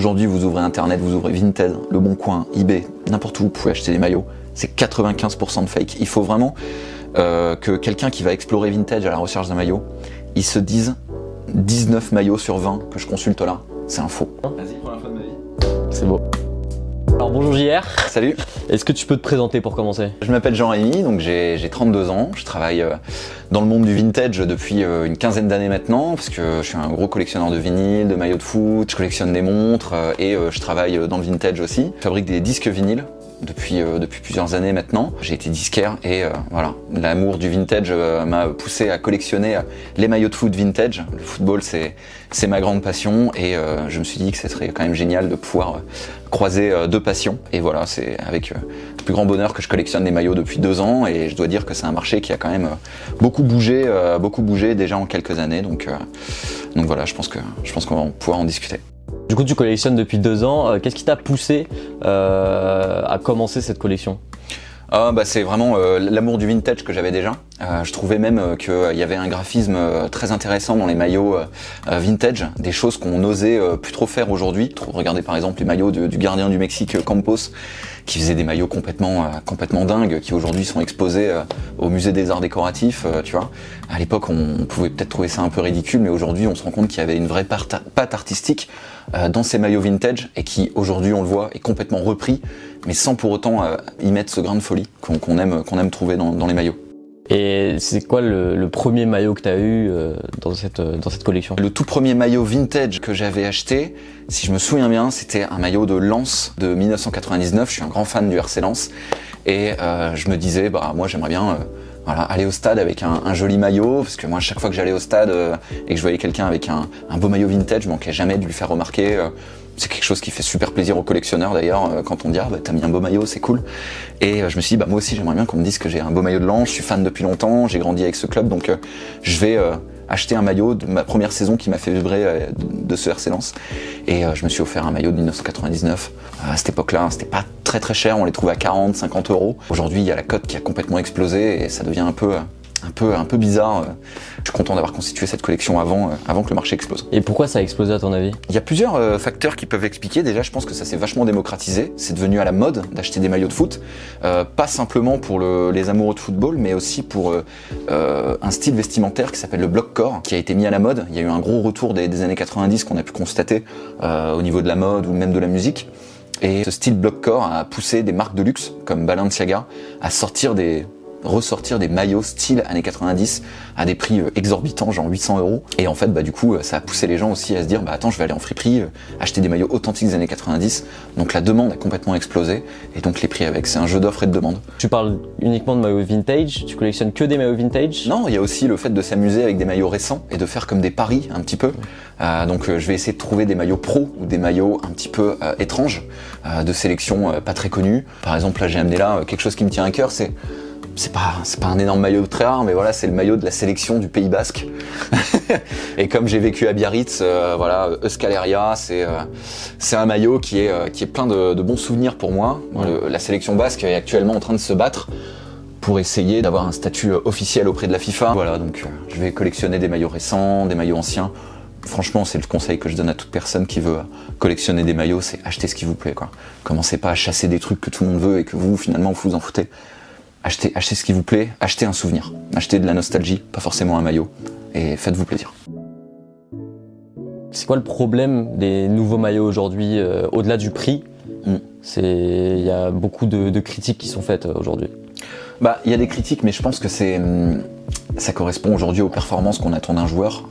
Aujourd'hui, vous ouvrez Internet, vous ouvrez Vinted, Le Bon Coin, eBay, n'importe où, vous pouvez acheter des maillots. C'est 95% de fake. Il faut vraiment que quelqu'un qui va explorer Vintage à la recherche d'un maillot, il se dise 19 maillots sur 20 que je consulte là, c'est un faux. Vas-y, première fois de ma vie. C'est beau. Alors bonjour JR. Salut. Est-ce que tu peux te présenter pour commencer? Je m'appelle Jean-Rémy, donc j'ai 32 ans, je travaille dans le monde du vintage depuis une quinzaine d'années maintenant, parce que je suis un gros collectionneur de vinyles, de maillots de foot, je collectionne des montres et je travaille dans le vintage aussi. Je fabrique des disques vinyles depuis plusieurs années maintenant. J'ai été disquaire et voilà, l'amour du vintage m'a poussé à collectionner les maillots de foot vintage. Le football c'est ma grande passion et je me suis dit que ce serait quand même génial de pouvoir croiser deux passions. Et voilà, c'est avec le plus grand bonheur que je collectionne les maillots depuis 2 ans et je dois dire que c'est un marché qui a quand même beaucoup bougé déjà en quelques années. Donc voilà, je pense qu'on va pouvoir en discuter. Du coup, tu collectionnes depuis 2 ans. Qu'est-ce qui t'a poussé à commencer cette collection? C'est vraiment l'amour du vintage que j'avais déjà. Je trouvais même qu'il y avait un graphisme très intéressant dans les maillots vintage, des choses qu'on n'osait plus trop faire aujourd'hui. Regardez par exemple les maillots du gardien du Mexique Campos, qui faisait des maillots complètement dingues, qui aujourd'hui sont exposés au musée des arts décoratifs, tu vois. À l'époque, on pouvait peut-être trouver ça un peu ridicule, mais aujourd'hui, on se rend compte qu'il y avait une vraie patte artistique dans ces maillots vintage, et qui, aujourd'hui, on le voit, est complètement repris, mais sans pour autant y mettre ce grain de folie qu'on aime trouver dans les maillots. Et c'est quoi le premier maillot que tu as eu dans cette collection? Le tout premier maillot vintage que j'avais acheté, si je me souviens bien, c'était un maillot de Lens de 1999. Je suis un grand fan du RC Lens et je me disais, moi j'aimerais bien aller au stade avec un joli maillot, parce que moi chaque fois que j'allais au stade et que je voyais quelqu'un avec un beau maillot vintage, je manquais jamais de lui faire remarquer. C'est quelque chose qui fait super plaisir aux collectionneurs d'ailleurs, quand on dit t'as mis un beau maillot, c'est cool. Et je me suis dit moi aussi j'aimerais bien qu'on me dise que j'ai un beau maillot de Lens, je suis fan depuis longtemps, j'ai grandi avec ce club, donc je vais acheter un maillot de ma première saison qui m'a fait vibrer de ce RC Lens. Et je me suis offert un maillot de 1999. À cette époque-là, c'était pas très très cher, on les trouvait à 40, 50 euros. Aujourd'hui, il y a la cote qui a complètement explosé et ça devient un peu bizarre. Je suis content d'avoir constitué cette collection avant que le marché explose. Et pourquoi ça a explosé à ton avis? Il y a plusieurs facteurs qui peuvent expliquer. Déjà, je pense que ça s'est vachement démocratisé. C'est devenu à la mode d'acheter des maillots de foot. Pas simplement pour les amoureux de football, mais aussi pour un style vestimentaire qui s'appelle le blockcore, qui a été mis à la mode. Il y a eu un gros retour des années 90 qu'on a pu constater au niveau de la mode ou même de la musique. Et ce style blockcore a poussé des marques de luxe comme Balenciaga à ressortir des maillots style années 90 à des prix exorbitants, genre 800 euros. Et en fait, du coup, ça a poussé les gens aussi à se dire, attends, je vais aller en friperie, acheter des maillots authentiques des années 90. Donc la demande a complètement explosé, et donc les prix avec. C'est un jeu d'offre et de demande. Tu parles uniquement de maillots vintage, tu collectionnes que des maillots vintage? Non, il y a aussi le fait de s'amuser avec des maillots récents et de faire comme des paris un petit peu. Donc je vais essayer de trouver des maillots pro ou des maillots un petit peu étranges, de sélection pas très connue. Par exemple, là j'ai amené quelque chose qui me tient à cœur, c'est pas un énorme maillot très rare, mais voilà, c'est le maillot de la sélection du Pays Basque. Et comme j'ai vécu à Biarritz, Euskal Herria, c'est un maillot qui est plein de bons souvenirs pour moi. La sélection basque est actuellement en train de se battre pour essayer d'avoir un statut officiel auprès de la FIFA. Voilà, donc je vais collectionner des maillots récents, des maillots anciens. Franchement, c'est le conseil que je donne à toute personne qui veut collectionner des maillots, c'est acheter ce qui vous plaît, quoi. Commencez pas à chasser des trucs que tout le monde veut et que finalement vous en foutez. Achetez ce qui vous plaît, achetez un souvenir, achetez de la nostalgie, pas forcément un maillot, et faites-vous plaisir. C'est quoi le problème des nouveaux maillots aujourd'hui, au-delà du prix? Il y a beaucoup de critiques qui sont faites aujourd'hui. Il y a des critiques, mais je pense que ça correspond aujourd'hui aux performances qu'on attend d'un joueur.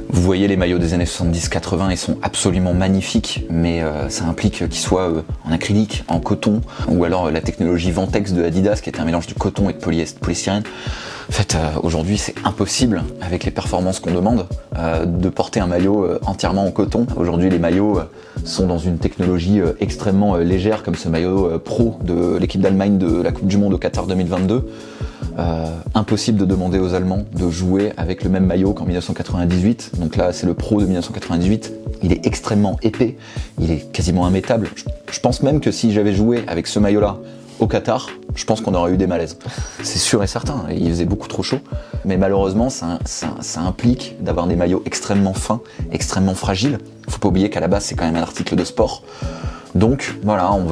Vous voyez les maillots des années 70-80, ils sont absolument magnifiques, mais ça implique qu'ils soient en acrylique, en coton, ou alors la technologie Ventex de Adidas, qui est un mélange de coton et de polystyrène. En fait, aujourd'hui, c'est impossible, avec les performances qu'on demande, de porter un maillot entièrement en coton. Aujourd'hui, les maillots sont dans une technologie extrêmement légère, comme ce maillot pro de l'équipe d'Allemagne de la Coupe du Monde au Qatar 2022. Impossible de demander aux Allemands de jouer avec le même maillot qu'en 1998. Donc là, c'est le pro de 1998. Il est extrêmement épais, il est quasiment immétable. Je pense même que si j'avais joué avec ce maillot-là au Qatar, je pense qu'on aurait eu des malaises. C'est sûr et certain, il faisait beaucoup trop chaud. Mais malheureusement, ça implique d'avoir des maillots extrêmement fins, extrêmement fragiles. Faut pas oublier qu'à la base, c'est quand même un article de sport. Donc voilà, on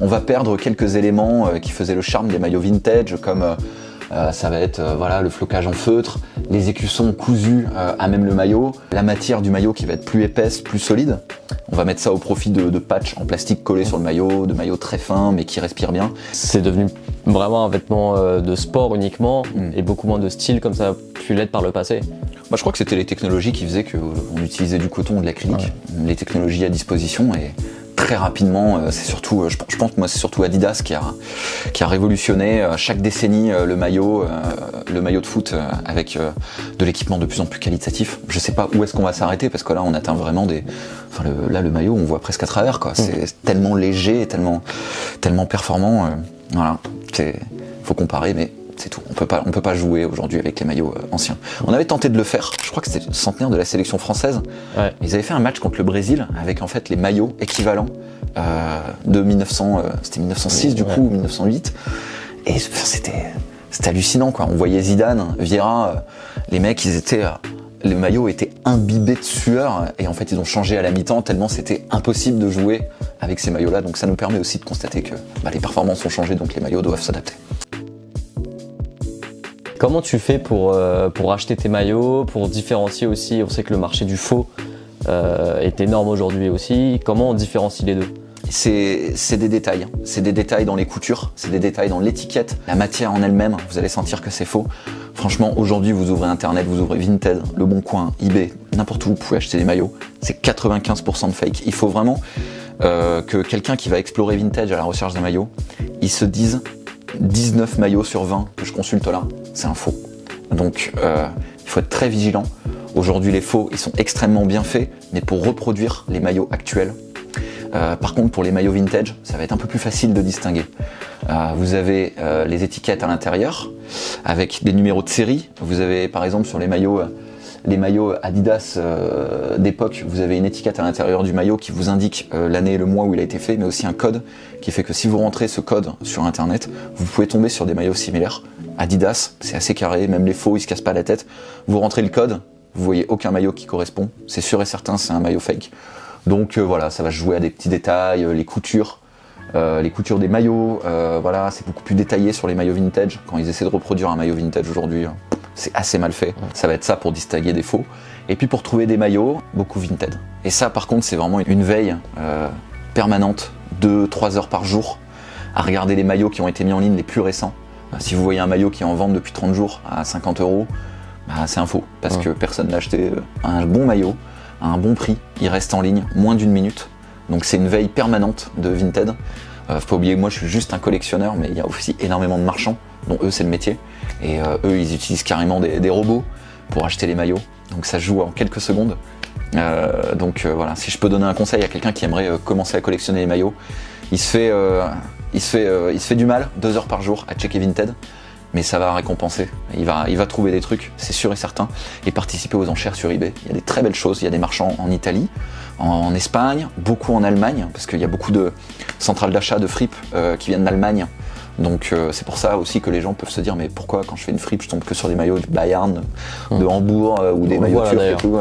va perdre quelques éléments qui faisaient le charme des maillots vintage, comme ça va être voilà, le flocage en feutre, les écussons cousus à même le maillot, la matière du maillot qui va être plus épaisse, plus solide. On va mettre ça au profit de patchs en plastique collés sur le maillot, de maillots très fins mais qui respirent bien. C'est devenu vraiment un vêtement de sport uniquement et beaucoup moins de style comme ça a pu l'être par le passé. Moi, je crois que c'était les technologies qui faisaient qu'on utilisait du coton ou de l'acrylique, les technologies à disposition et très rapidement, c'est surtout, je pense que moi c'est surtout Adidas qui a révolutionné chaque décennie le maillot de foot avec de l'équipement de plus en plus qualitatif. Je sais pas où est-ce qu'on va s'arrêter parce que là on atteint vraiment le maillot on voit presque à travers quoi. C'est tellement léger et tellement performant. Voilà, faut comparer mais c'est tout. On peut pas jouer aujourd'hui avec les maillots anciens. On avait tenté de le faire. Je crois que c'était le centenaire de la sélection française. Ouais. Ils avaient fait un match contre le Brésil avec en fait les maillots équivalents de 1906 du coup ou 1908. Et c'était hallucinant quoi. On voyait Zidane, Vieira, les mecs les maillots étaient imbibés de sueur et en fait ils ont changé à la mi-temps tellement c'était impossible de jouer avec ces maillots-là. Donc ça nous permet aussi de constater que les performances ont changé donc les maillots doivent s'adapter. Comment tu fais pour acheter tes maillots, pour différencier aussi, on sait que le marché du faux est énorme aujourd'hui aussi, comment on différencie les deux? C'est des détails, c'est des détails dans les coutures, c'est des détails dans l'étiquette, la matière en elle-même, vous allez sentir que c'est faux. Franchement, aujourd'hui, vous ouvrez Internet, vous ouvrez Vinted, Le Bon Coin, eBay, n'importe où vous pouvez acheter des maillots, c'est 95% de fake. Il faut vraiment que quelqu'un qui va explorer Vintage à la recherche d'un maillot, il se dise 19 maillots sur 20 que je consulte là, c'est un faux. Donc il faut être très vigilant. Aujourd'hui les faux, ils sont extrêmement bien faits, mais pour reproduire les maillots actuels. Par contre pour les maillots vintage, ça va être un peu plus facile de distinguer. Vous avez les étiquettes à l'intérieur, avec des numéros de série. Vous avez par exemple sur les maillots Adidas d'époque, vous avez une étiquette à l'intérieur du maillot qui vous indique l'année et le mois où il a été fait, mais aussi un code qui fait que si vous rentrez ce code sur internet, vous pouvez tomber sur des maillots similaires. Adidas, c'est assez carré, même les faux, ils se cassent pas la tête. Vous rentrez le code, vous voyez aucun maillot qui correspond, c'est sûr et certain, c'est un maillot fake. Donc voilà, ça va se jouer à des petits détails, les coutures des maillots, voilà, c'est beaucoup plus détaillé sur les maillots vintage. Quand ils essaient de reproduire un maillot vintage aujourd'hui, c'est assez mal fait. Ça va être ça pour distinguer des faux. Et puis pour trouver des maillots, beaucoup Vinted. Et ça par contre c'est vraiment une veille permanente, 2-3 heures par jour, à regarder les maillots qui ont été mis en ligne les plus récents. Si vous voyez un maillot qui est en vente depuis 30 jours à 50 €, c'est un faux. Parce que personne n'a acheté un bon maillot à un bon prix, il reste en ligne moins d'1 minute. Donc c'est une veille permanente de Vinted. Faut pas oublier que moi je suis juste un collectionneur, mais il y a aussi énormément de marchands, dont eux c'est le métier. Et eux ils utilisent carrément des robots pour acheter les maillots. Donc ça se joue en quelques secondes. Voilà, si je peux donner un conseil à quelqu'un qui aimerait commencer à collectionner les maillots, il se fait du mal 2 heures par jour à checker Vinted, mais ça va récompenser. Il va trouver des trucs, c'est sûr et certain, et participer aux enchères sur eBay. Il y a des très belles choses, il y a des marchands en Italie, en Espagne, beaucoup en Allemagne, parce qu'il y a beaucoup de centrales d'achat de fripes qui viennent d'Allemagne. Donc c'est pour ça aussi que les gens peuvent se dire mais pourquoi quand je fais une fripe je tombe que sur des maillots de Bayern, de Hambourg ou des maillots turcs et tout.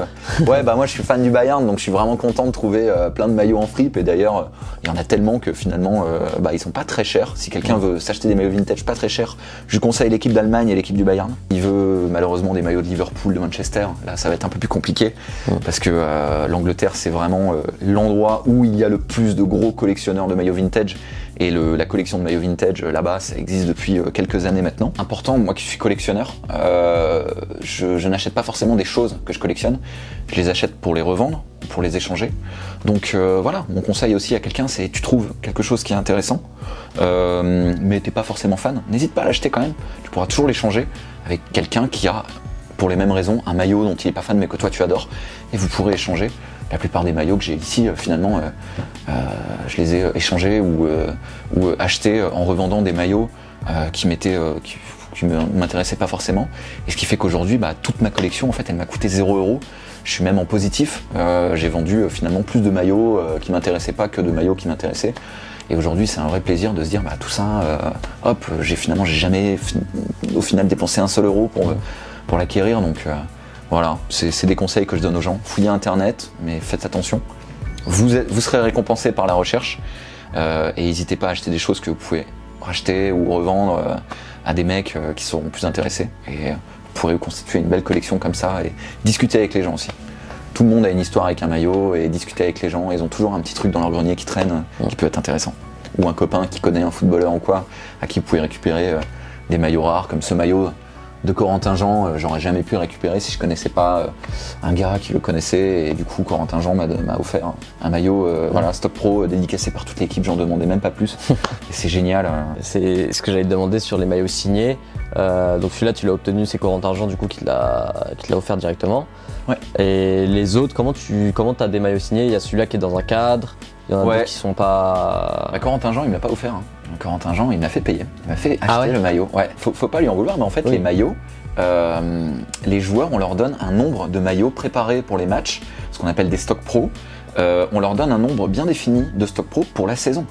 Ouais moi je suis fan du Bayern donc je suis vraiment content de trouver plein de maillots en fripe et d'ailleurs il y en a tellement que finalement ils sont pas très chers. Si quelqu'un veut s'acheter des maillots vintage pas très chers, je lui conseille l'équipe d'Allemagne et l'équipe du Bayern. Il veut malheureusement des maillots de Liverpool, de Manchester, là ça va être un peu plus compliqué parce que l'Angleterre c'est vraiment l'endroit où il y a le plus de gros collectionneurs de maillots vintage. Et la collection de maillots vintage là-bas, ça existe depuis quelques années maintenant. Important, moi qui suis collectionneur, je n'achète pas forcément des choses que je collectionne, je les achète pour les revendre, pour les échanger. Donc voilà, mon conseil aussi à quelqu'un, c'est tu trouves quelque chose qui est intéressant, mais t'es pas forcément fan, n'hésite pas à l'acheter quand même, tu pourras toujours l'échanger avec quelqu'un qui a, pour les mêmes raisons, un maillot dont il est pas fan mais que toi tu adores, et vous pourrez échanger. La plupart des maillots que j'ai ici, finalement, je les ai échangés ou achetés en revendant des maillots qui m'intéressaient pas forcément. Et ce qui fait qu'aujourd'hui, toute ma collection, en fait, elle m'a coûté 0 €. Je suis même en positif. J'ai vendu finalement plus de maillots qui m'intéressaient pas que de maillots qui m'intéressaient. Et aujourd'hui, c'est un vrai plaisir de se dire, bah, tout ça, hop, j'ai jamais au final dépensé un seul euro pour l'acquérir. Donc voilà, c'est des conseils que je donne aux gens. Fouillez Internet, mais faites attention. Vous serez récompensé par la recherche. Et n'hésitez pas à acheter des choses que vous pouvez racheter ou revendre à des mecs qui seront plus intéressés. Et vous pourrez vous constituer une belle collection comme ça et discuter avec les gens aussi. Tout le monde a une histoire avec un maillot et discuter avec les gens, ils ont toujours un petit truc dans leur grenier qui traîne qui peut être intéressant. Ou un copain qui connaît un footballeur ou quoi, à qui vous pouvez récupérer des maillots rares comme ce maillot de Corentin Jean, j'aurais jamais pu le récupérer si je connaissais pas un gars qui le connaissait, et du coup Corentin Jean m'a offert un maillot voilà, Stock Pro dédicacé par toute l'équipe, j'en demandais même pas plus. Et c'est génial. C'est ce que j'allais te demander sur les maillots signés. Donc celui-là tu l'as obtenu, c'est Corentin Jean du coup qui te l'a offert directement. Ouais. Et les autres, comment t'as des maillots signés? Il y a celui-là qui est dans un cadre, il y en a d'autres qui sont pas... Bah, Corentin Jean il me l'a pas offert. Corentin Jean il m'a fait payer, il m'a fait acheter le maillot. Ouais, faut pas lui en vouloir, mais en fait les maillots, les joueurs on leur donne un nombre de maillots préparés pour les matchs, ce qu'on appelle des stocks pro. On leur donne un nombre bien défini de stocks pro pour la saison.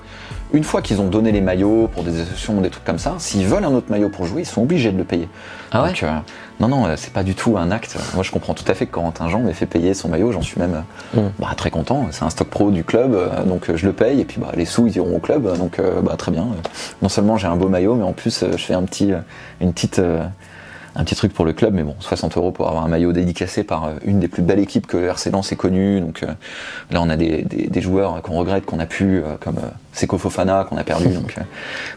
Une fois qu'ils ont donné les maillots pour des associations, des trucs comme ça, s'ils veulent un autre maillot pour jouer, ils sont obligés de le payer. Ah donc, non, c'est pas du tout un acte. Moi je comprends tout à fait que Corentin Jean m'ait fait payer son maillot, j'en suis même très content. C'est un stock pro du club, donc je le paye et puis les sous ils iront au club, donc très bien. Non seulement j'ai un beau maillot, mais en plus je fais un petit truc pour le club, mais bon, 60 € pour avoir un maillot dédicacé par une des plus belles équipes que le RC Lens ait connue. Donc là, on a des joueurs qu'on regrette, qu'on a pu, comme Seko Fofana, qu'on a perdu. Donc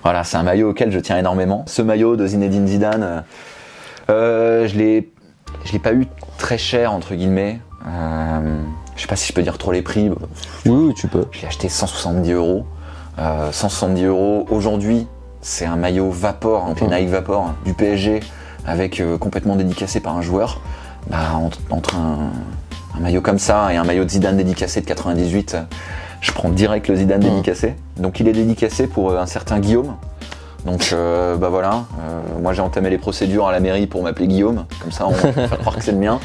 voilà, c'est un maillot auquel je tiens énormément. Ce maillot de Zinedine Zidane, je l'ai pas eu très cher, entre guillemets. Je sais pas si je peux dire trop les prix. Oui, tu peux. Je l'ai acheté 170 €. 170 € aujourd'hui, c'est un maillot Vapor, donc les Nike Vapor du PSG, avec complètement dédicacé par un joueur. Entre un maillot comme ça et un maillot de Zidane dédicacé de 98, je prends direct le Zidane dédicacé. Donc il est dédicacé pour un certain Guillaume. Donc voilà, moi j'ai entamé les procédures à la mairie pour m'appeler Guillaume, comme ça on va faire croire que c'est le mien.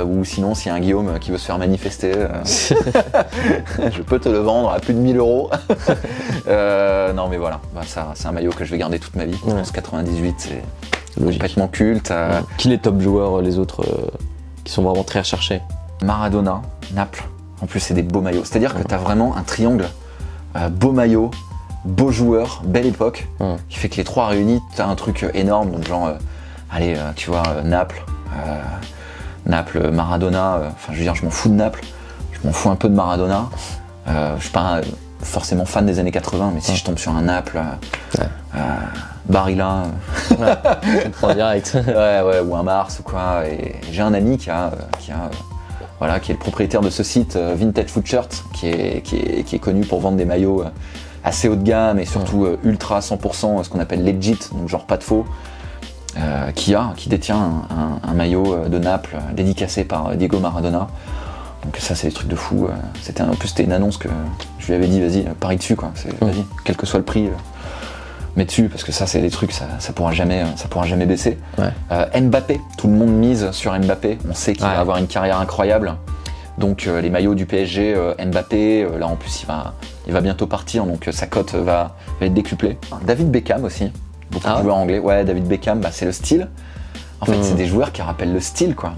Ou sinon s'il y a un Guillaume qui veut se faire manifester, je peux te le vendre à plus de 1000 €. Non mais voilà, ça c'est un maillot que je vais garder toute ma vie. Je pense 98 c'est complètement culte. Qui les top joueurs, les autres qui sont vraiment très recherchés? Maradona, Naples, en plus c'est des beaux maillots. C'est-à-dire que tu as vraiment un triangle, beau maillot, beau joueur, belle époque, qui fait que les trois réunis, tu as un truc énorme. Donc genre, tu vois, Naples, Maradona, enfin je veux dire, je m'en fous de Naples, je m'en fous un peu de Maradona. Je suis pas forcément fan des années 80, mais si je tombe sur un Naples, Barilla, je comprends direct. ouais, ou un Mars ou quoi. Et j'ai un ami qui est le propriétaire de ce site Vintage Foot Shirt, qui est connu pour vendre des maillots assez haut de gamme et surtout ultra 100%, ce qu'on appelle legit, donc genre pas de faux. Qui détient un maillot de Naples dédicacé par Diego Maradona. Donc ça c'est des trucs de fou. En plus c'était une annonce que je lui avais dit, vas-y, parie dessus quoi. Vas-y, quel que soit le prix, mets dessus, parce que ça c'est des trucs, ça pourra jamais baisser. Mbappé, tout le monde mise sur Mbappé. On sait qu'il va avoir une carrière incroyable. Donc les maillots du PSG, Mbappé, là en plus il va bientôt partir, donc sa cote va être décuplée. David Beckham aussi. Beaucoup de joueurs anglais. Ouais, David Beckham, c'est le style. En fait, c'est des joueurs qui rappellent le style, quoi.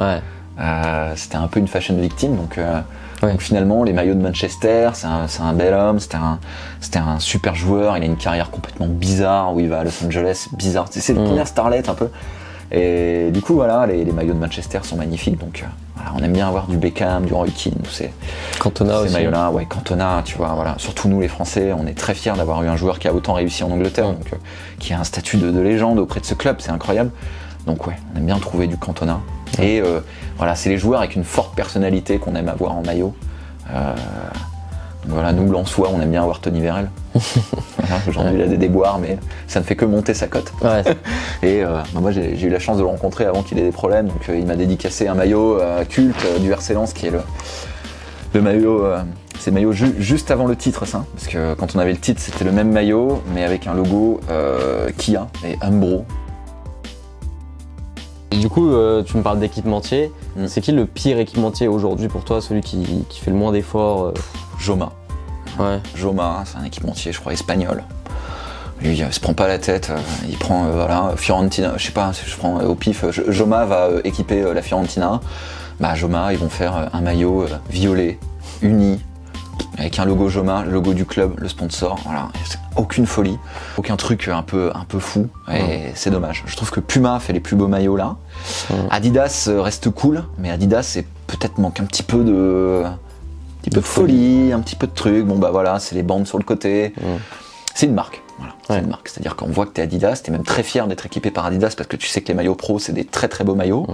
C'était un peu une fashion victime, donc finalement, les maillots de Manchester, c'est un bel homme, c'était un super joueur. Il a une carrière complètement bizarre où il va à Los Angeles, bizarre. C'est une première starlet un peu. Et du coup, voilà, les maillots de Manchester sont magnifiques, donc on aime bien avoir du Beckham, du Roy Keane, tous ces maillots-là. Ouais, Cantona, tu vois, voilà. Surtout nous les Français, on est très fiers d'avoir eu un joueur qui a autant réussi en Angleterre, donc qui a un statut de légende auprès de ce club, c'est incroyable. Donc ouais, on aime bien trouver du Cantona. Et voilà, c'est les joueurs avec une forte personnalité qu'on aime avoir en maillot. Voilà, nous, Lensois, on aime bien avoir Tony Vérel. Voilà, aujourd'hui, il a des déboires, mais ça ne fait que monter sa cote. Et moi, j'ai eu la chance de le rencontrer avant qu'il ait des problèmes. Donc, il m'a dédicacé un maillot culte du RC Lens, qui est le maillot. C'est le maillot juste avant le titre, ça. Parce que quand on avait le titre, c'était le même maillot, mais avec un logo Kia et Umbro. Et du coup, tu me parles d'équipementier. C'est qui le pire équipementier aujourd'hui pour toi, celui qui fait le moins d'efforts Joma. Ouais. Joma, c'est un équipementier, je crois, espagnol. Lui, il se prend pas la tête, il prend voilà, Fiorentina, je sais pas, je prends au pif, Joma va équiper la Fiorentina. Bah Joma, ils vont faire un maillot violet, uni, avec un logo Joma, le logo du club, le sponsor, voilà, aucune folie, aucun truc un peu fou, et c'est dommage. Je trouve que Puma fait les plus beaux maillots là. Adidas reste cool, mais Adidas peut-être manque un petit peu de folie, un petit peu de truc. Bon bah voilà, c'est les bandes sur le côté. C'est une marque, voilà, c'est une marque. C'est-à-dire qu'on voit que t'es Adidas, t'es même très fier d'être équipé par Adidas parce que tu sais que les maillots pro c'est des très très beaux maillots.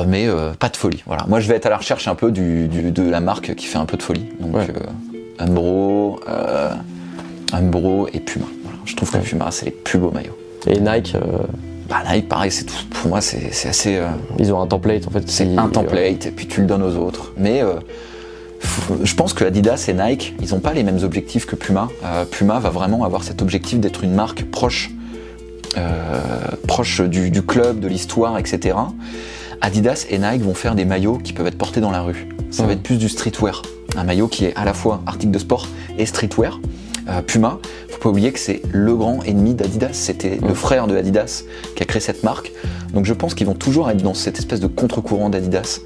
Mais pas de folie. Voilà. Moi je vais être à la recherche un peu de la marque qui fait un peu de folie. Donc Umbro et Puma. Voilà. Je trouve que Puma c'est les plus beaux maillots. Et Nike Nike pareil, c'est tout. Pour moi c'est assez. Ils ont un template en fait. C'est un template et puis tu le donnes aux autres. Mais je pense que Adidas et Nike, ils n'ont pas les mêmes objectifs que Puma. Puma va vraiment avoir cet objectif d'être une marque proche du club, de l'histoire, etc. Adidas et Nike vont faire des maillots qui peuvent être portés dans la rue. Ça va être plus du streetwear. Un maillot qui est à la fois article de sport et streetwear. Puma, faut pas oublier que c'est le grand ennemi d'Adidas. C'était le frère de Adidas qui a créé cette marque. Donc je pense qu'ils vont toujours être dans cette espèce de contre-courant d'Adidas.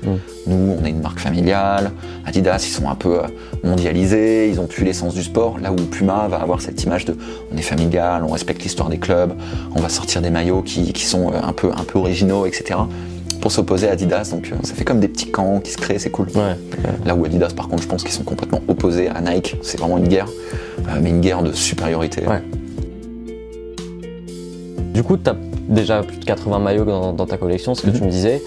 Nous, on est une marque familiale. Adidas, ils sont un peu mondialisés. Ils ont plus l'essence du sport. Là où Puma va avoir cette image de on est familial, on respecte l'histoire des clubs, on va sortir des maillots qui sont un peu originaux, etc. pour s'opposer à Adidas, donc ça fait comme des petits camps qui se créent, c'est cool. Là où Adidas, par contre, je pense qu'ils sont complètement opposés à Nike, c'est vraiment une guerre, mais une guerre de supériorité. Du coup, tu as déjà plus de 80 maillots dans ta collection, ce que tu me disais.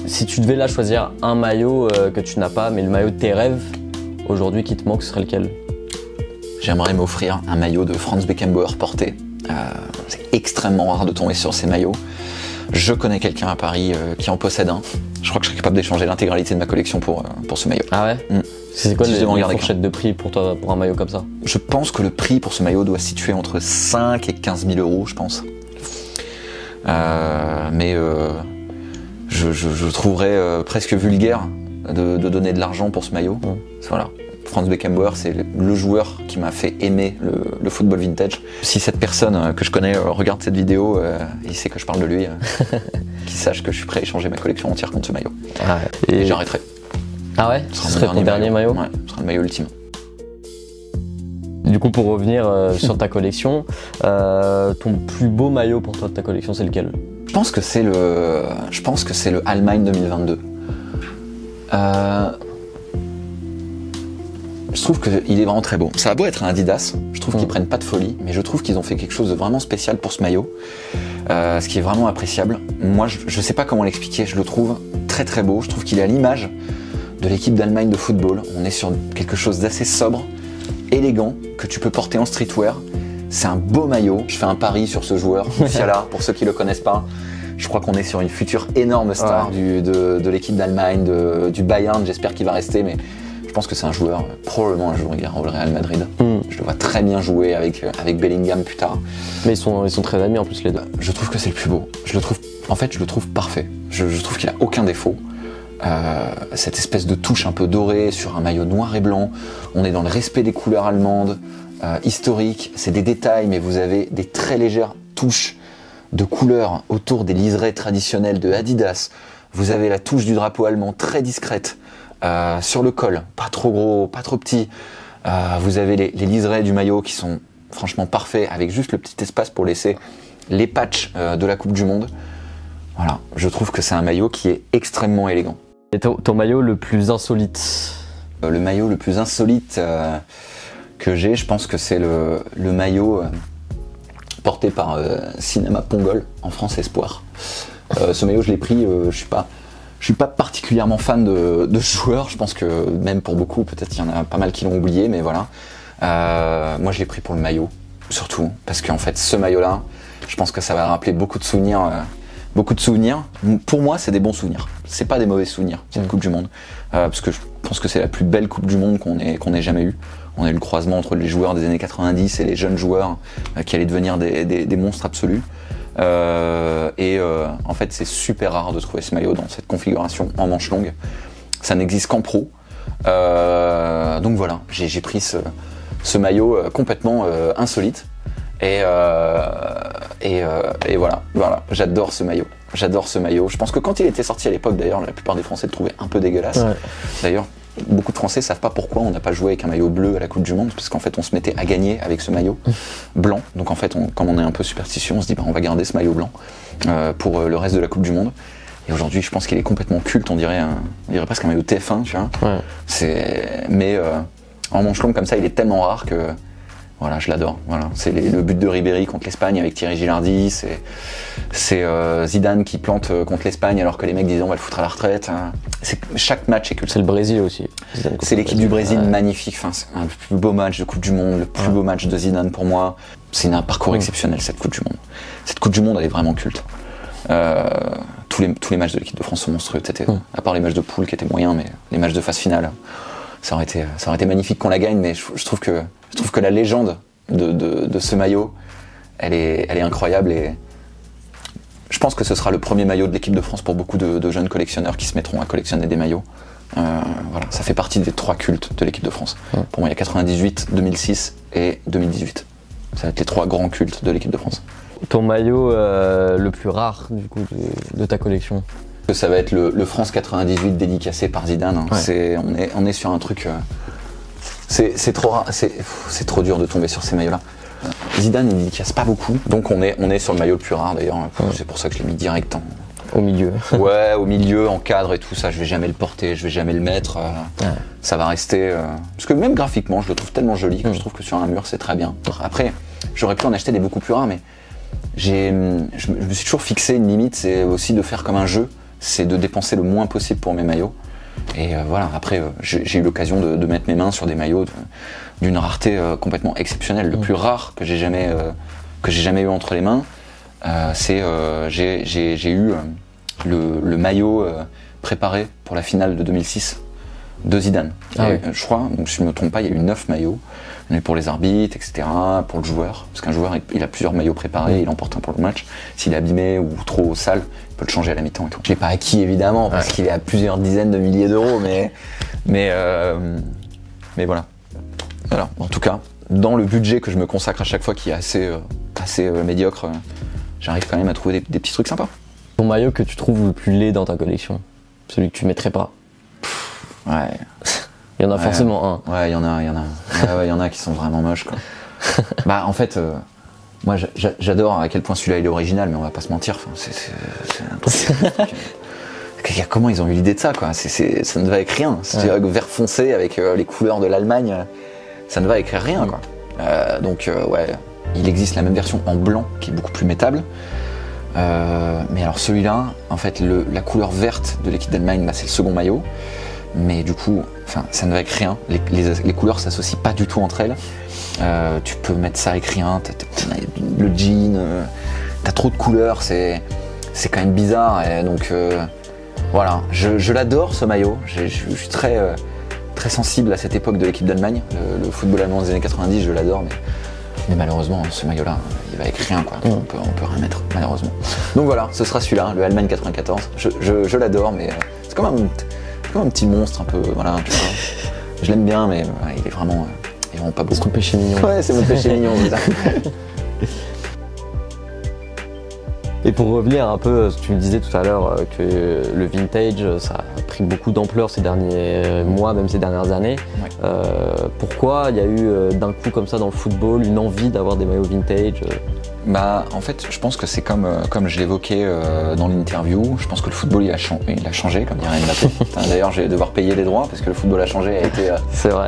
Si tu devais là choisir un maillot que tu n'as pas, mais le maillot de tes rêves, aujourd'hui qui te manque, ce serait lequel? J'aimerais m'offrir un maillot de Franz Beckenbauer porté. C'est extrêmement rare de tomber sur ces maillots. Je connais quelqu'un à Paris qui en possède un. Je crois que je serais capable d'échanger l'intégralité de ma collection pour ce maillot. Ah ouais C'est quoi les fourchettes de prix pour toi, pour un maillot comme ça? Je pense que le prix pour ce maillot doit se situer entre 5 et 15 000 euros, je pense. Je trouverais presque vulgaire de donner de l'argent pour ce maillot. Voilà. Franz Beckenbauer, c'est le joueur qui m'a fait aimer le football vintage. Si cette personne que je connais regarde cette vidéo, il sait que je parle de lui, qu'il sache que je suis prêt à échanger ma collection entière contre ce maillot. Et j'arrêterai. Ah ouais? Ce serait ton dernier maillot? Ouais, ce sera le maillot ultime. Du coup, pour revenir sur ta collection, ton plus beau maillot pour toi de ta collection, c'est lequel? Je pense que c'est le Allemagne 2022. Je trouve qu'il est vraiment très beau. Ça a beau être un Adidas, je trouve qu'ils prennent pas de folie, mais je trouve qu'ils ont fait quelque chose de vraiment spécial pour ce maillot, ce qui est vraiment appréciable. Moi, je sais pas comment l'expliquer, je le trouve très très beau. Je trouve qu'il est à l'image de l'équipe d'Allemagne de football. On est sur quelque chose d'assez sobre, élégant, que tu peux porter en streetwear. C'est un beau maillot. Je fais un pari sur ce joueur, Musiala, pour ceux qui le connaissent pas. Je crois qu'on est sur une future énorme star de l'équipe d'Allemagne, du Bayern. J'espère qu'il va rester, mais je pense que c'est un joueur, probablement un jour il ira au Real Madrid. Je le vois très bien jouer avec Bellingham plus tard. Mais ils sont très amis en plus les deux. Je trouve que c'est le plus beau. Je le trouve parfait. Je trouve qu'il a aucun défaut. Cette espèce de touche un peu dorée sur un maillot noir et blanc. On est dans le respect des couleurs allemandes, historiques. C'est des détails, mais vous avez des très légères touches de couleurs autour des liserés traditionnels de Adidas. Vous avez la touche du drapeau allemand très discrète. Sur le col, pas trop gros, pas trop petit. Vous avez les liserés du maillot qui sont franchement parfaits, avec juste le petit espace pour laisser les patchs de la Coupe du Monde. Voilà, je trouve que c'est un maillot qui est extrêmement élégant. Et ton maillot le plus insolite? Le maillot le plus insolite que j'ai, je pense que c'est le maillot porté par Cinema Pongol en France Espoir. Ce maillot, je l'ai pris, je suis pas particulièrement fan de ce joueur. Je pense que même pour beaucoup, peut-être qu'il y en a pas mal qui l'ont oublié, mais voilà. Moi, je l'ai pris pour le maillot, surtout, parce qu'en fait, ce maillot-là, je pense que ça va rappeler beaucoup de souvenirs. Pour moi, c'est des bons souvenirs. C'est pas des mauvais souvenirs, cette Coupe du Monde, parce que je pense que c'est la plus belle Coupe du Monde qu'on ait jamais eue. On a eu le croisement entre les joueurs des années 90 et les jeunes joueurs qui allaient devenir des monstres absolus. En fait, c'est super rare de trouver ce maillot dans cette configuration en manche longue. Ça n'existe qu'en pro. Donc voilà, j'ai pris ce maillot complètement insolite. Et voilà, j'adore ce maillot. J'adore ce maillot. Je pense que quand il était sorti à l'époque, d'ailleurs, la plupart des Français le trouvaient un peu dégueulasse. Ouais. D'ailleurs, beaucoup de Français savent pas pourquoi on n'a pas joué avec un maillot bleu à la Coupe du Monde, parce qu'en fait, on se mettait à gagner avec ce maillot blanc. Donc en fait, comme on est un peu superstitieux, on se dit on va garder ce maillot blanc pour le reste de la Coupe du Monde. Et aujourd'hui, je pense qu'il est complètement culte. On dirait presque un maillot TF1, tu vois. Ouais. Mais en manche longue comme ça, il est tellement rare que voilà, je l'adore. Voilà. C'est le but de Ribéry contre l'Espagne avec Thierry Gilardi. C'est Zidane qui plante contre l'Espagne alors que les mecs disaient on va le foutre à la retraite. Chaque match est culte. C'est le Brésil aussi. C'est l'équipe du Brésil magnifique. Enfin, c'est un des plus beaux matchs de Coupe du Monde, le plus beau match de Zidane pour moi. C'est un parcours exceptionnel cette Coupe du Monde. Cette Coupe du Monde elle est vraiment culte. Tous les matchs de l'équipe de France sont monstrueux. À part les matchs de poule qui étaient moyens, mais les matchs de phase finale, ça aurait été magnifique qu'on la gagne. Mais je trouve que la légende de ce maillot, elle est incroyable et je pense que ce sera le premier maillot de l'équipe de France pour beaucoup de jeunes collectionneurs qui se mettront à collectionner des maillots. Voilà, ça fait partie des 3 cultes de l'équipe de France. Pour moi, il y a 98, 2006 et 2018. Ça va être les 3 grands cultes de l'équipe de France. Ton maillot le plus rare du coup de ta collection? Ça va être le France 98 dédicacé par Zidane. Hein. Ouais. On est sur un truc. C'est trop rare, c'est trop dur de tomber sur ces maillots-là. Zidane il dédicace pas beaucoup, donc on est sur le maillot le plus rare d'ailleurs. C'est pour ça que je l'ai mis direct au milieu. Ouais, au milieu, en cadre et tout ça. Je vais jamais le porter, je vais jamais le mettre. Ça va rester. Parce que même graphiquement, je le trouve tellement joli que je trouve que sur un mur c'est très bien. Après, j'aurais pu en acheter des beaucoup plus rares, mais je me suis toujours fixé une limite, c'est aussi de faire comme un jeu, c'est de dépenser le moins possible pour mes maillots. Et voilà, après j'ai eu l'occasion de mettre mes mains sur des maillots d'une rareté complètement exceptionnelle. Le plus rare que j'ai jamais eu entre les mains, j'ai eu le maillot préparé pour la finale de 2006 de Zidane. Je crois, donc si je ne me trompe pas, il y a eu 9 maillots. Il y en a eu pour les arbitres, etc., pour le joueur. Parce qu'un joueur, il a plusieurs maillots préparés, il en porte un pour le match. S'il est abîmé ou trop sale, il peut le changer à la mi-temps et tout. Je l'ai pas acquis évidemment, parce qu'il est à plusieurs dizaines de milliers d'euros, mais voilà. Voilà. En tout cas, dans le budget que je me consacre à chaque fois, qui est assez médiocre, j'arrive quand même à trouver des petits trucs sympas. Ton maillot que tu trouves le plus laid dans ta collection? Celui que tu mettrais pas? Ouais. Il y en a forcément un. Ouais, il y en a. Il y en a qui sont vraiment moches, quoi. Bah, en fait, moi, j'adore à quel point celui-là il est original, mais on va pas se mentir. C'est un truc. Comment ils ont eu l'idée de ça, quoi? Ça ne va avec rien. C'est vert foncé avec les couleurs de l'Allemagne. Ça ne va avec rien, quoi. Donc, ouais, il existe la même version en blanc qui est beaucoup plus métable. Mais alors celui-là, en fait, la couleur verte de l'équipe d'Allemagne, bah, c'est le second maillot. Mais du coup, ça ne va avec rien. Les couleurs s'associent pas du tout entre elles. Tu peux mettre ça avec rien. Le jean, t'as trop de couleurs, c'est quand même bizarre. Et donc voilà, je l'adore ce maillot. Je suis très sensible à cette époque de l'équipe d'Allemagne. Le football allemand des années 90, je l'adore. Mais malheureusement, ce maillot-là, il va avec rien, quoi. On peut rien mettre, malheureusement. Donc voilà, ce sera celui-là, le Allemagne 94. Je l'adore, mais c'est comme un petit monstre un peu, voilà, tu vois. Je l'aime bien, mais il est vraiment pas beau. C'est ton péché mignon. Ouais, c'est mon péché mignon, c'est ça. Et pour revenir un peu, tu me disais tout à l'heure que le vintage, ça a pris beaucoup d'ampleur ces derniers mois, même ces dernières années. Ouais. Pourquoi il y a eu d'un coup comme ça dans le football une envie d'avoir des maillots vintage? Bah, en fait, je pense que c'est comme je l'évoquais dans l'interview, je pense que le football il a changé, comme dirait Mbappé. D'ailleurs, je vais devoir payer des droits parce que le football a changé,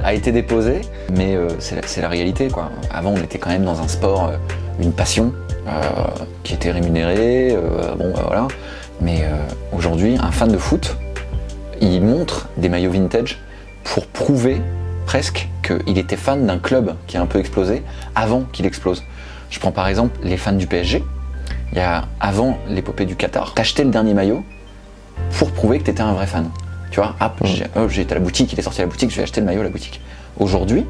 a été déposé. Mais c'est la réalité, quoi. Avant, on était quand même dans un sport, une passion qui était rémunérée, voilà. Mais aujourd'hui, un fan de foot, il montre des maillots vintage pour prouver presque qu'il était fan d'un club qui a un peu explosé avant qu'il explose. Je prends par exemple les fans du PSG. Avant l'épopée du Qatar, t'achetais le dernier maillot pour prouver que t'étais un vrai fan. Tu vois, j'étais à la boutique, il est sorti à la boutique, je vais acheter le maillot à la boutique. Aujourd'hui,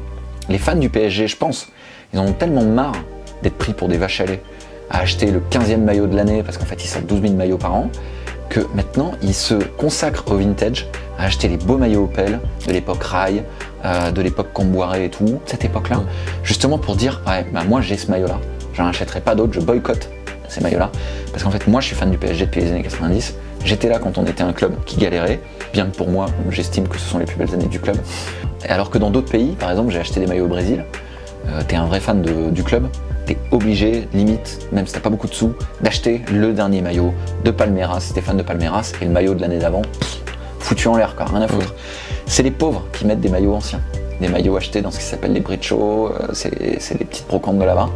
les fans du PSG, je pense, ils en ont tellement marre d'être pris pour des vaches à lait à acheter le 15e maillot de l'année, parce qu'en fait, ils sortent 12 000 maillots par an, que maintenant, ils se consacrent au vintage, à acheter les beaux maillots Opel de l'époque Rai, de l'époque Comboiré et tout, cette époque-là, justement pour dire, ouais, bah moi j'ai ce maillot-là, j'en achèterai pas d'autres, je boycotte ces maillots-là, parce qu'en fait, moi je suis fan du PSG depuis les années 90, j'étais là quand on était un club qui galérait, bien que pour moi, j'estime que ce sont les plus belles années du club. Et alors que dans d'autres pays, par exemple, j'ai acheté des maillots au Brésil, t'es un vrai fan du club, t'es obligé, limite, même si t'as pas beaucoup de sous, d'acheter le dernier maillot de Palmeiras, si t'es fan de Palmeiras, et le maillot de l'année d'avant, foutu en l'air, quoi, rien à foutre. C'est les pauvres qui mettent des maillots anciens, des maillots achetés dans ce qui s'appelle les brichos, c'est les petites brocantes de là-bas,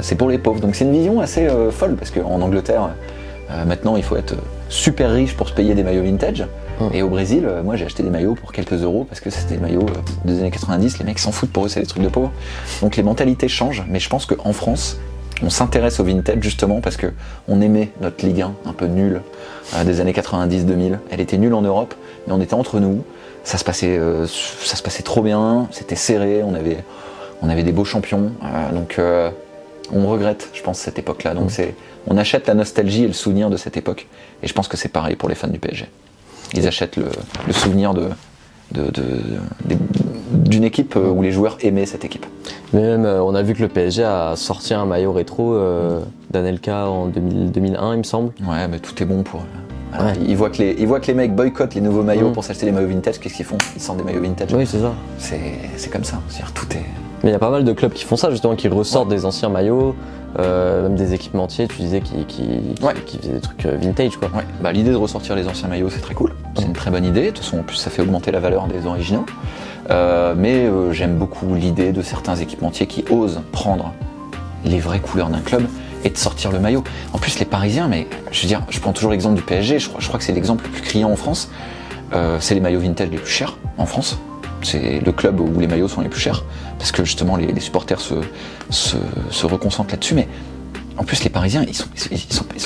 c'est pour les pauvres. Donc c'est une vision assez folle, parce qu'en Angleterre, maintenant il faut être super riche pour se payer des maillots vintage, et au Brésil, moi j'ai acheté des maillots pour quelques euros, parce que c'était des maillots des années 90, les mecs s'en foutent, pour eux c'est des trucs de pauvres. Donc les mentalités changent, mais je pense qu'en France, on s'intéresse au vintage justement parce que on aimait notre Ligue 1 un peu nulle des années 90-2000. Elle était nulle en Europe, mais on était entre nous. Ça se passait trop bien, c'était serré, on avait des beaux champions. Donc on regrette, je pense, cette époque-là. Donc on achète la nostalgie et le souvenir de cette époque. Et je pense que c'est pareil pour les fans du PSG. Ils achètent le souvenir d'une équipe où les joueurs aimaient cette équipe. Mais même, on a vu que le PSG a sorti un maillot rétro d'Anelka en 2001, il me semble. Ouais, mais tout est bon pour... Voilà. Ils voient que les mecs boycottent les nouveaux maillots pour s'acheter des maillots vintage, qu'est-ce qu'ils font? Ils sortent des maillots vintage. Oui, c'est ça. C'est comme ça, c'est-à-dire tout est... Mais il y a pas mal de clubs qui font ça, justement, qui ressortent des anciens maillots, même des équipementiers, tu disais, qui faisaient des trucs vintage, quoi. Ouais. Bah, l'idée de ressortir les anciens maillots, c'est très cool. C'est une très bonne idée. De toute façon, en plus, ça fait augmenter la valeur des originaux. Mais j'aime beaucoup l'idée de certains équipementiers qui osent prendre les vraies couleurs d'un club et de sortir le maillot. En plus, les Parisiens, mais je veux dire, je prends toujours l'exemple du PSG, je crois que c'est l'exemple le plus criant en France. C'est les maillots vintage les plus chers en France. C'est le club où les maillots sont les plus chers, parce que justement les supporters se reconcentrent là-dessus. Mais en plus, les Parisiens, ils sont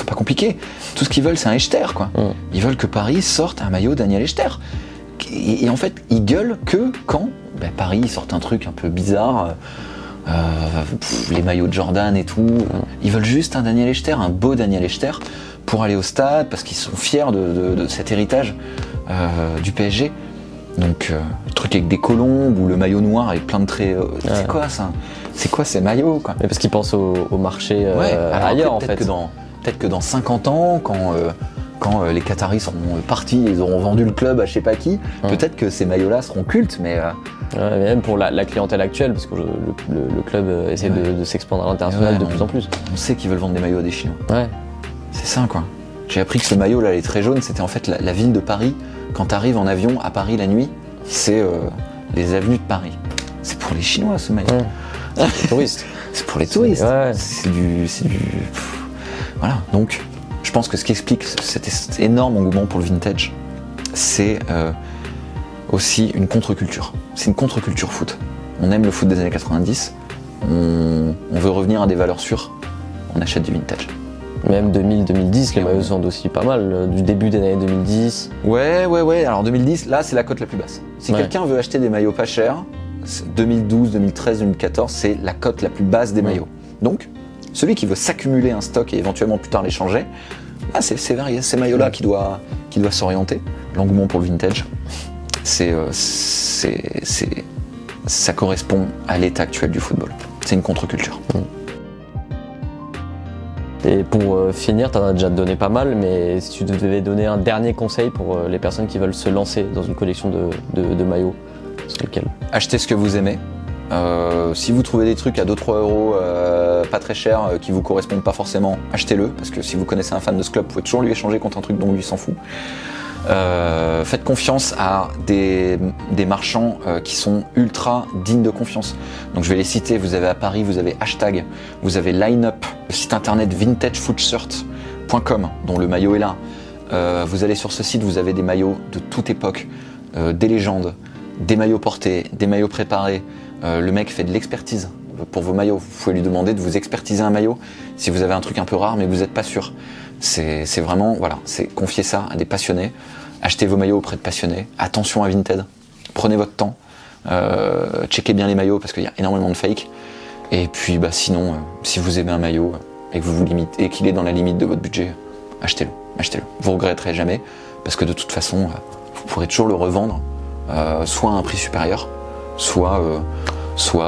pas compliqués. Tout ce qu'ils veulent, c'est un Echter, quoi. Ils veulent que Paris sorte un maillot Daniel Echter. Et en fait, ils gueulent que quand Paris sort un truc un peu bizarre, les maillots de Jordan et tout. Ils veulent juste un Daniel Echter, un beau Daniel Echter, pour aller au stade, parce qu'ils sont fiers de cet héritage du PSG. Donc, le truc avec des colombes ou le maillot noir avec plein de traits. C'est quoi ça? C'est quoi ces maillots, quoi? Mais parce qu'ils pensent au marché ailleurs, en fait. Peut-être que dans 50 ans, quand les Qataris seront partis, ils auront vendu le club à je sais pas qui, peut-être que ces maillots-là seront cultes, mais... mais même pour la clientèle actuelle, parce que le club essaie de s'expandre à l'international de plus en plus. On sait qu'ils veulent vendre des maillots à des Chinois. Ouais. C'est ça, quoi. J'ai appris que ce maillot-là, il est très jaune, c'était en fait la ville de Paris. Quand tu arrives en avion à Paris la nuit, c'est les avenues de Paris. C'est pour les Chinois, ce maillot. C'est pour les touristes. C'est pour les touristes. C'est du... Voilà, donc... Je pense que ce qui explique cet énorme engouement pour le vintage, c'est aussi une contre-culture. C'est une contre-culture foot. On aime le foot des années 90, on veut revenir à des valeurs sûres, on achète du vintage. Même 2000-2010, les maillots se vendent aussi pas mal, du début des années 2010. Ouais, alors 2010, là c'est la cote la plus basse. Si quelqu'un veut acheter des maillots pas chers, 2012, 2013, 2014, c'est la cote la plus basse des maillots. Donc, celui qui veut s'accumuler un stock et éventuellement plus tard l'échanger, c'est ces maillots-là qui doit s'orienter. L'engouement pour le vintage, ça correspond à l'état actuel du football. C'est une contre-culture. Et pour finir, tu en as déjà donné pas mal, mais si tu devais donner un dernier conseil pour les personnes qui veulent se lancer dans une collection de maillots, ce serait lequel? Achetez ce que vous aimez. Si vous trouvez des trucs à 2-3 euros pas très chers qui vous correspondent pas forcément, achetez-le, parce que si vous connaissez un fan de ce club, vous pouvez toujours lui échanger contre un truc dont lui s'en fout. Faites confiance à des marchands qui sont ultra dignes de confiance. Donc je vais les citer, vous avez à Paris, vous avez Hashtag, vous avez Line-Up, le site internet vintageFootshirt.com dont le maillot est là. Vous allez sur ce site, vous avez des maillots de toute époque, des légendes, des maillots portés, des maillots préparés. Le mec fait de l'expertise pour vos maillots. Vous pouvez lui demander de vous expertiser un maillot si vous avez un truc un peu rare mais vous n'êtes pas sûr. C'est vraiment, voilà, c'est confier ça à des passionnés. Achetez vos maillots auprès de passionnés. Attention à Vinted. Prenez votre temps. Checkez bien les maillots parce qu'il y a énormément de fake. Et puis sinon, si vous aimez un maillot, et que vous vous limitez et qu'il est dans la limite de votre budget, achetez-le. Vous regretterez jamais parce que de toute façon, vous pourrez toujours le revendre, soit à un prix supérieur, soit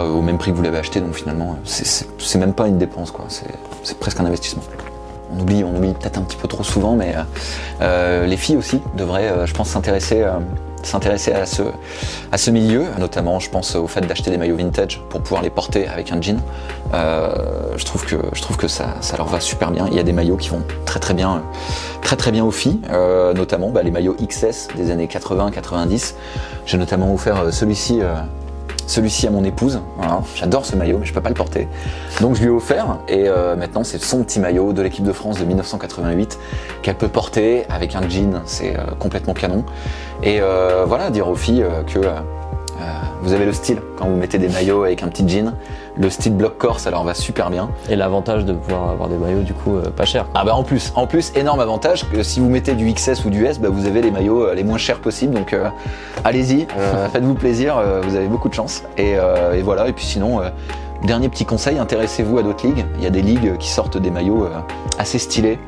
au même prix que vous l'avez acheté. Donc finalement, c'est même pas une dépense, quoi. C'est presque un investissement. On oublie peut-être un petit peu trop souvent, mais les filles aussi devraient, je pense, s'intéresser à ce milieu, notamment je pense au fait d'acheter des maillots vintage pour pouvoir les porter avec un jean. Je trouve que ça leur va super bien. Il y a des maillots qui vont très bien aux filles, notamment les maillots XS des années 80-90. J'ai notamment offert celui-ci à mon épouse. Voilà. J'adore ce maillot, mais je peux pas le porter. Donc je lui ai offert, et maintenant c'est son petit maillot de l'équipe de France de 1988 qu'elle peut porter avec un jean. C'est complètement canon. Et voilà, dire aux filles que vous avez le style quand vous mettez des maillots avec un petit jean. Le style bloc corps, ça leur va super bien. Et l'avantage de pouvoir avoir des maillots du coup pas chers. Ah bah en plus, énorme avantage que si vous mettez du XS ou du S, vous avez les maillots les moins chers possibles. Donc allez-y, faites-vous plaisir, vous avez beaucoup de chance. Et voilà, et puis sinon, dernier petit conseil, intéressez-vous à d'autres ligues. Il y a des ligues qui sortent des maillots assez stylés,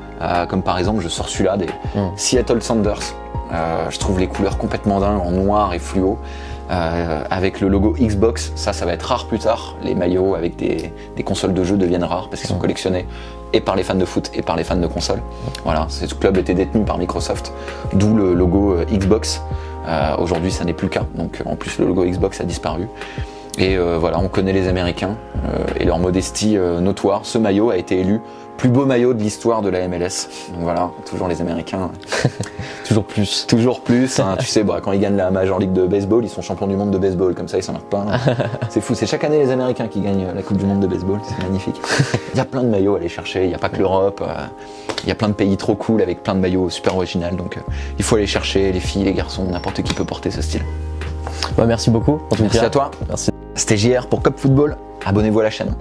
comme par exemple, je sors celui-là, des Seattle Sounders. Je trouve les couleurs complètement dingues en noir et fluo. Avec le logo Xbox, ça va être rare plus tard. Les maillots avec des consoles de jeux deviennent rares parce qu'ils sont collectionnés et par les fans de foot et par les fans de consoles. Voilà, ce club était détenu par Microsoft, d'où le logo Xbox. Aujourd'hui, ça n'est plus le cas, donc en plus le logo Xbox a disparu. Et voilà, on connaît les Américains et leur modestie notoire. Ce maillot a été élu plus beau maillot de l'histoire de la MLS. Donc voilà, toujours les Américains. Toujours plus. Hein, tu sais, quand ils gagnent la Major League de baseball, ils sont champions du monde de baseball. Comme ça, ils s'en marquent pas. C'est fou. C'est chaque année les Américains qui gagnent la Coupe du monde de baseball. C'est magnifique. Il y a plein de maillots à aller chercher. Il n'y a pas que l'Europe. Il y a plein de pays trop cool avec plein de maillots super originaux. Donc il faut aller chercher. Les filles, les garçons, n'importe qui peut porter ce style. Merci beaucoup. Merci à toi. Merci. C'était JR pour Cop Football. Abonnez-vous à la chaîne.